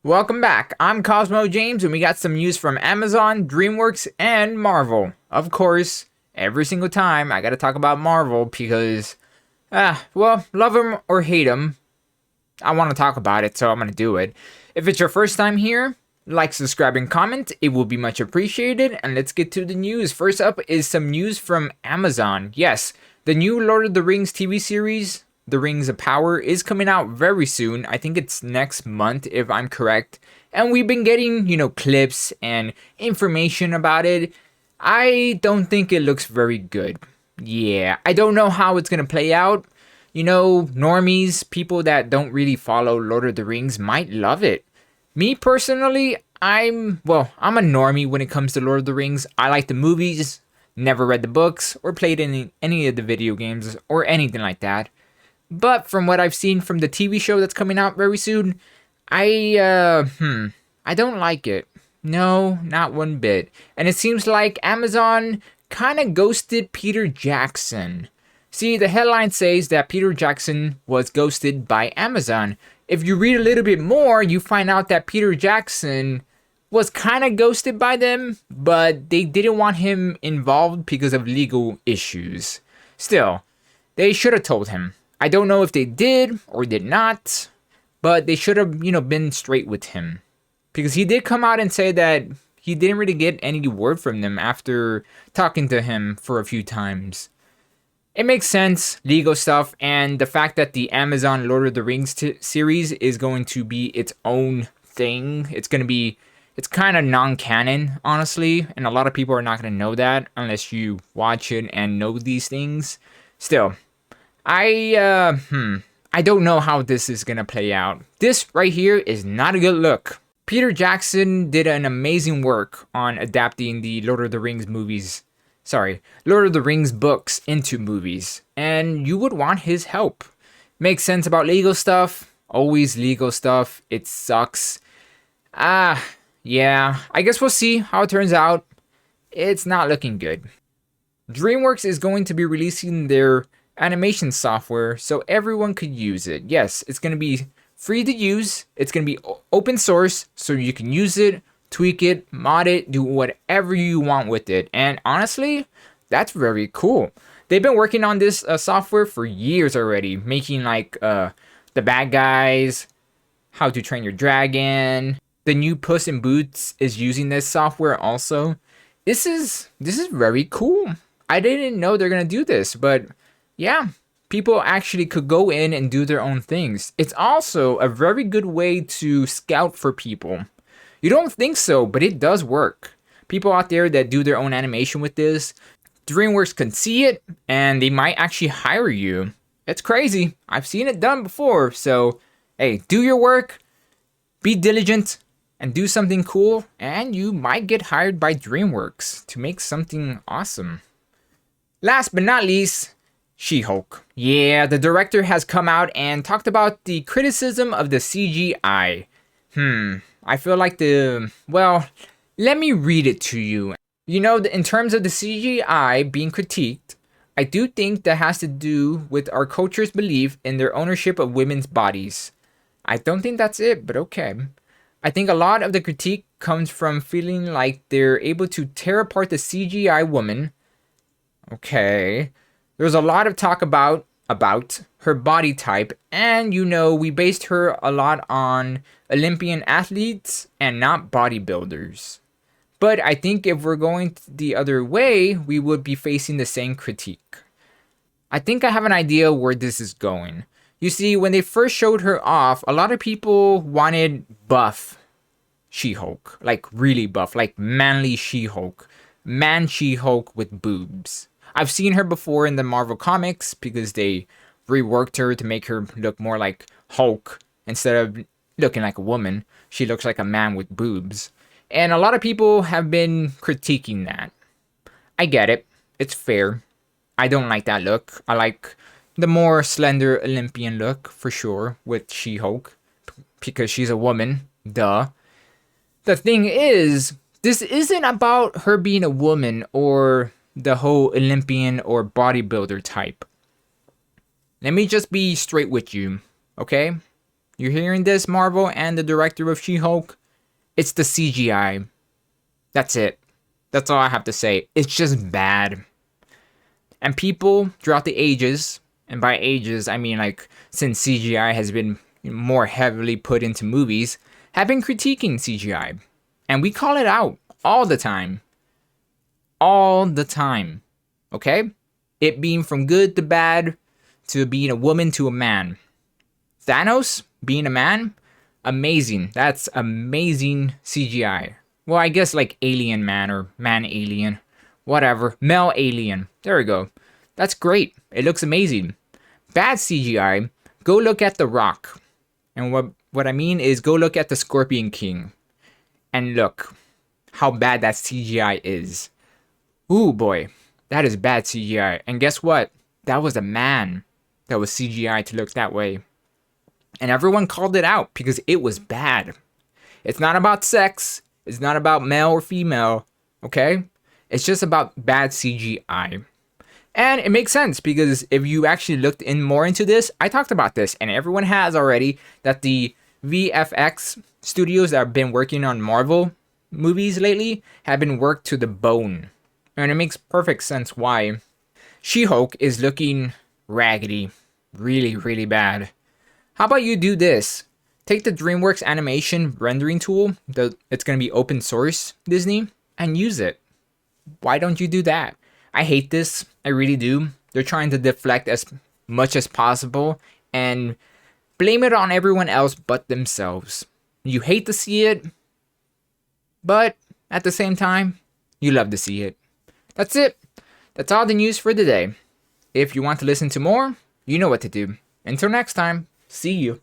Welcome back. I'm Cosmo James, and we got some news from Amazon, DreamWorks, and Marvel. Of course, every single time I gotta talk about Marvel because, well, love them or hate them, I want to talk about it, so I'm gonna do it. If it's your first time here, like, subscribe, and comment. It will be much appreciated. And let's get to the news. First up is some news from Amazon. Yes, the new Lord of the Rings TV series, The Rings of Power, is coming out very soon. I think it's next month, if I'm correct. And we've been getting, clips and information about it. I don't think it looks very good. Yeah, I don't know how it's gonna play out. Normies, people that don't really follow Lord of the Rings might love it. Me personally, I'm a normie when it comes to Lord of the Rings. I like the movies, never read the books or played any of the video games or anything like that. But from what I've seen from the TV show that's coming out very soon, I don't like it. No, not one bit. And it seems like Amazon kind of ghosted Peter Jackson. See, the headline says that Peter Jackson was ghosted by Amazon. If you read a little bit more, you find out that Peter Jackson was kind of ghosted by them, but they didn't want him involved because of legal issues. Still, they should have told him. I don't know if they did or did not, but they should have, been straight with him. Because he did come out and say that he didn't really get any word from them after talking to him for a few times. It makes sense, legal stuff, and the fact that the Amazon Lord of the Rings series is going to be its own thing. It's kind of non-canon, honestly, and a lot of people are not going to know that unless you watch it and know these things. Still, I don't know how this is going to play out. This right here is not a good look. Peter Jackson did an amazing work on adapting the Lord of the Rings books into movies, and you would want his help. Makes sense about legal stuff, always legal stuff, it sucks. Yeah, I guess we'll see how it turns out. It's not looking good. DreamWorks is going to be releasing their animation software so everyone could use it. Yes, it's going to be free to use, it's going to be open source, so you can use it, tweak it, mod it, do whatever you want with it. And honestly, that's very cool. They've been working on this software for years already, making the Bad Guys, How to Train Your Dragon. The new Puss in Boots is using this software also. This is very cool. I didn't know they're gonna do this, but yeah, people actually could go in and do their own things. It's also a very good way to scout for people. You don't think so, but it does work. People out there that do their own animation with this, DreamWorks can see it, and they might actually hire you. It's crazy. I've seen it done before. So, hey, do your work, be diligent, and do something cool, and you might get hired by DreamWorks to make something awesome. Last but not least, She-Hulk. Yeah, the director has come out and talked about the criticism of the CGI. I feel like let me read it to you. In terms of the CGI being critiqued, I do think that has to do with our culture's belief in their ownership of women's bodies. I don't think that's it, but okay. I think a lot of the critique comes from feeling like they're able to tear apart the CGI woman. Okay. There's a lot of talk about her body type, and we based her a lot on Olympian athletes and not bodybuilders. But I think if we're going the other way, we would be facing the same critique. I think I have an idea where this is going. You see, when they first showed her off, a lot of people wanted buff She-Hulk, like really buff, like manly She-Hulk, man She-Hulk with boobs. I've seen her before in the Marvel comics because they reworked her to make her look more like Hulk instead of looking like a woman. She looks like a man with boobs. And a lot of people have been critiquing that. I get it. It's fair. I don't like that look. I like the more slender Olympian look for sure with She-Hulk because she's a woman. Duh. The thing is, this isn't about her being a woman or the whole Olympian or bodybuilder type. Let me just be straight with you, okay? You're hearing this, Marvel and the director of She-Hulk? It's the CGI. That's it. That's all I have to say. It's just bad. And people throughout the ages, and by ages, I mean like since CGI has been more heavily put into movies, have been critiquing CGI. And we call it out all the time. All the time. Okay? It being from good to bad, to being a woman to a man. Thanos being a man, amazing. That's amazing CGI. Well, I guess like alien man or man alien. Whatever. Male alien. There we go. That's great. It looks amazing. Bad CGI, go look at The Rock. And what I mean is go look at the Scorpion King. And look how bad that CGI is. Ooh boy, that is bad CGI. And guess what? That was a man that was CGI to look that way. And everyone called it out because it was bad. It's not about sex. It's not about male or female. Okay? It's just about bad CGI. And it makes sense because if you actually looked in more into this, I talked about this and everyone has already, that the VFX studios that have been working on Marvel movies lately have been worked to the bone. And it makes perfect sense why. She-Hulk is looking raggedy. Really, really bad. How about you do this? Take the DreamWorks animation rendering tool, it's going to be open source, Disney, and use it. Why don't you do that? I hate this. I really do. They're trying to deflect as much as possible and blame it on everyone else but themselves. You hate to see it, but at the same time, you love to see it. That's it. That's all the news for today. If you want to listen to more, you know what to do. Until next time, see you.